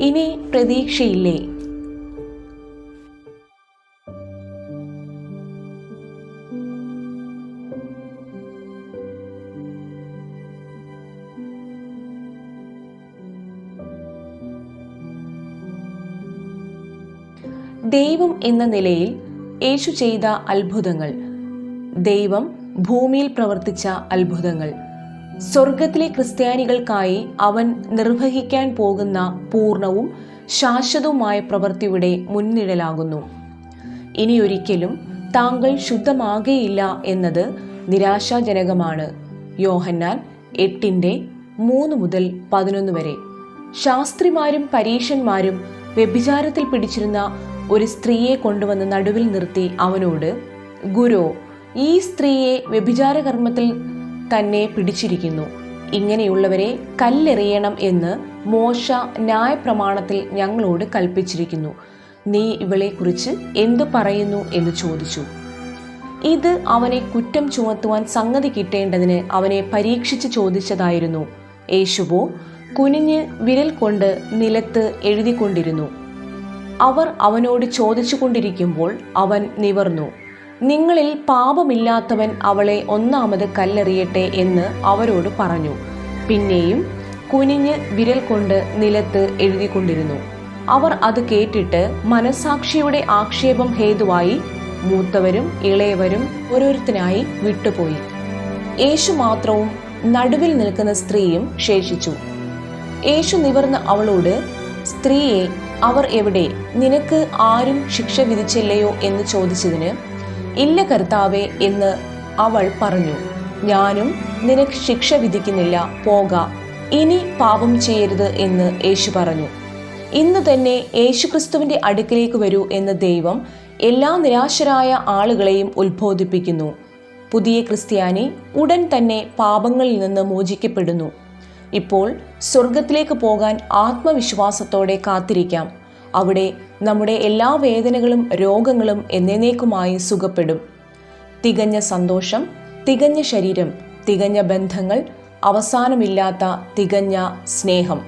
ഇനി പ്രതീക്ഷയില്ലേ? ദൈവം എന്ന നിലയിൽ യേശു ചെയ്ത അത്ഭുതങ്ങൾ, ദൈവം ഭൂമിയിൽ പ്രവർത്തിച്ച അത്ഭുതങ്ങൾ, സ്വർഗത്തിലെ ക്രിസ്ത്യാനികൾക്കായി അവൻ നിർവഹിക്കാൻ പോകുന്ന പൂർണ്ണവും ശാശ്വതവുമായ പ്രവൃത്തിയുടെ മുൻനിഴലാകുന്നു. ഇനിയൊരിക്കലും താങ്കൾ ശുദ്ധമാകുകയില്ല എന്നത് നിരാശാജനകമാണ്. യോഹന്നാൻ 8:3-11 വരെ. ശാസ്ത്രിമാരും പരീശന്മാരും വ്യഭിചാരത്തിൽ പിടിച്ചിരുന്ന ഒരു സ്ത്രീയെ കൊണ്ടുവന്ന് നടുവിൽ നിർത്തി അവനോട്, ഗുരു, ഈ സ്ത്രീയെ വ്യഭിചാരകർമ്മത്തിൽ തന്നെ പിടിച്ചിരിക്കുന്നു. ഇങ്ങനെയുള്ളവരെ കല്ലെറിയണം എന്ന് മോശ ന്യായപ്രമാണത്തിൽ ഞങ്ങളോട് കൽപ്പിച്ചിരിക്കുന്നു. നീ ഇവളെക്കുറിച്ച് എന്തു പറയുന്നു എന്ന് ചോദിച്ചു. ഇത് അവനെ കുറ്റം ചുമത്തുവാൻ സംഗതി കിട്ടേണ്ടതിന് അവനെ പരീക്ഷിച്ച് ചോദിച്ചതായിരുന്നു. യേശുവോ കുനിഞ്ഞ് വിരൽ കൊണ്ട് നിലത്ത് എഴുതിക്കൊണ്ടിരുന്നു. അവർ അവനോട് ചോദിച്ചു കൊണ്ടിരിക്കുമ്പോൾ അവൻ നിവർന്നു, നിങ്ങളിൽ പാപമില്ലാത്തവൻ അവളെ ഒന്നാമത് കല്ലെറിയട്ടെ എന്ന് അവരോട് പറഞ്ഞു. പിന്നെയും കുനിഞ്ഞ് വിരൽ കൊണ്ട് നിലത്ത് എഴുതിക്കൊണ്ടിരുന്നു. അവർ അത് കേട്ടിട്ട് മനസാക്ഷിയുടെ ആക്ഷേപം ഹേതുവായി മൂത്തവരും ഇളയവരും ഓരോരുത്തരായി വിട്ടുപോയി. യേശു മാത്രവും നടുവിൽ നിൽക്കുന്ന സ്ത്രീയും ശേഷിച്ചു. യേശു നിവർന്ന് അവളോട്, സ്ത്രീയെ, അവർ എവിടെ? നിനക്ക് ആരും ശിക്ഷ വിധിച്ചില്ലയോ എന്ന് ചോദിച്ചതിന്, ഇല്ല കർത്താവേ എന്ന് അവൾ പറഞ്ഞു. ഞാനും നിനക്ക് ശിക്ഷ വിധിക്കുന്നില്ല, പോക, ഇനി പാപം ചെയ്യരുത് എന്ന് യേശു പറഞ്ഞു. ഇന്ന് തന്നെ യേശുക്രിസ്തുവിന്റെ അടുക്കിലേക്ക് വരൂ എന്ന് ദൈവം എല്ലാ നിരാശരായ ആളുകളെയും ഉത്ബോധിപ്പിക്കുന്നു. പുതിയ ക്രിസ്ത്യാനി ഉടൻ തന്നെ പാപങ്ങളിൽ നിന്ന് മോചിക്കപ്പെടുന്നു. ഇപ്പോൾ സ്വർഗത്തിലേക്ക് പോകാൻ ആത്മവിശ്വാസത്തോടെ കാത്തിരിക്കാം. അവിടെ നമ്മുടെ എല്ലാ വേദനകളും രോഗങ്ങളും എന്നേക്കുമായി സുഖപ്പെടും. തികഞ്ഞ സന്തോഷം, തികഞ്ഞ ശരീരം, തികഞ്ഞ ബന്ധങ്ങൾ, അവസാനമില്ലാത്ത തികഞ്ഞ സ്നേഹം.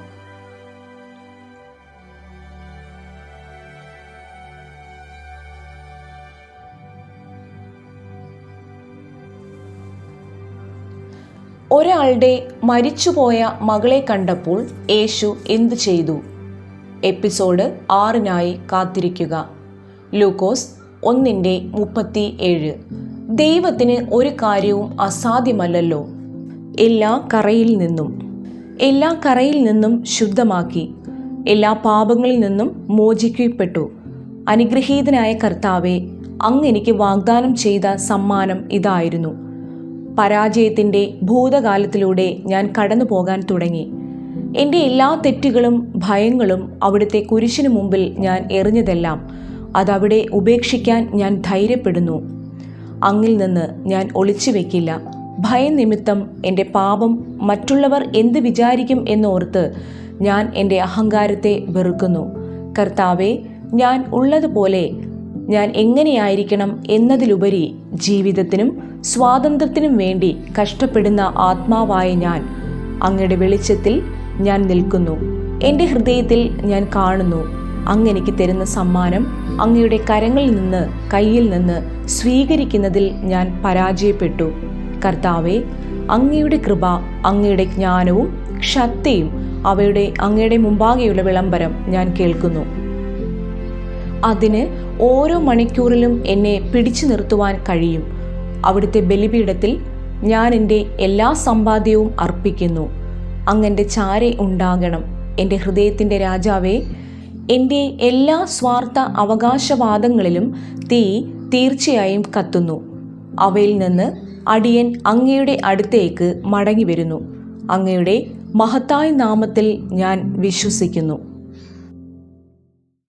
ഒരാളുടെ മരിച്ചുപോയ മകളെ കണ്ടപ്പോൾ യേശു എന്തു ചെയ്തു? എപ്പിസോഡ് 6 കാത്തിരിക്കുക. ലൂക്കോസ് 1:37. ദൈവത്തിന് ഒരു കാര്യവും അസാധ്യമല്ലല്ലോ. എല്ലാ കറയിൽ നിന്നും ശുദ്ധമാക്കി, എല്ലാ പാപങ്ങളിൽ നിന്നും മോചിക്കപ്പെട്ടു. അനുഗ്രഹീതനായ കർത്താവെ, അങ്ങ് എനിക്ക് വാഗ്ദാനം ചെയ്ത സമ്മാനം ഇതായിരുന്നു. പരാജയത്തിൻ്റെ ഭൂതകാലത്തിലൂടെ ഞാൻ കടന്നു പോകാൻ തുടങ്ങി. എൻ്റെ എല്ലാ തെറ്റുകളും ഭയങ്ങളും അവിടുത്തെ കുരിശിനു മുമ്പിൽ ഞാൻ എറിഞ്ഞതെല്ലാം അതവിടെ ഉപേക്ഷിക്കാൻ ഞാൻ ധൈര്യപ്പെടുന്നു. അങ്ങിൽ നിന്ന് ഞാൻ ഒളിച്ചു വെക്കില്ല. ഭയം നിമിത്തം എൻ്റെ പാപം മറ്റുള്ളവർ എന്ത് വിചാരിക്കും എന്നോർത്ത് ഞാൻ എൻ്റെ അഹങ്കാരത്തെ വെറുക്കുന്നു. കർത്താവെ, ഞാൻ ഉള്ളതുപോലെ ഞാൻ എങ്ങനെയായിരിക്കണം എന്നതിലുപരി ജീവിതത്തിനും സ്വാതന്ത്ര്യത്തിനും വേണ്ടി കഷ്ടപ്പെടുന്ന ആത്മാവായ ഞാൻ അങ്ങയുടെ വെളിച്ചത്തിൽ ഞാൻ നിൽക്കുന്നു. എൻ്റെ ഹൃദയത്തിൽ ഞാൻ കാണുന്നു അങ്ങെനിക്ക് തരുന്ന സമ്മാനം അങ്ങയുടെ കയ്യിൽ നിന്ന് സ്വീകരിക്കുന്നതിൽ ഞാൻ പരാജയപ്പെട്ടു. കർത്താവെ, അങ്ങയുടെ കൃപ, അങ്ങയുടെ ജ്ഞാനവും ശക്തിയും അങ്ങയുടെ മുമ്പാകെയുള്ള വിളംബരം ഞാൻ കേൾക്കുന്നു. അതിന് ഓരോ മണിക്കൂറിലും എന്നെ പിടിച്ചു നിർത്തുവാൻ കഴിയും. അവിടുത്തെ ബലിപീഠത്തിൽ ഞാൻ എൻ്റെ എല്ലാ സമ്പാദ്യവും അർപ്പിക്കുന്നു. അങ്ങൻ്റെ ചാരെ ഉണ്ടാകണം. എൻ്റെ ഹൃദയത്തിൻ്റെ രാജാവേ, എൻ്റെ എല്ലാ സ്വാർത്ഥ അവകാശവാദങ്ങളിലും തീ തീർച്ചയായും കത്തുന്നു. അവയിൽ നിന്ന് അടിയൻ അങ്ങയുടെ അടുത്തേക്ക് മടങ്ങി വരുന്നു. അങ്ങയുടെ മഹത്തായ നാമത്തിൽ ഞാൻ വിശ്വസിക്കുന്നു.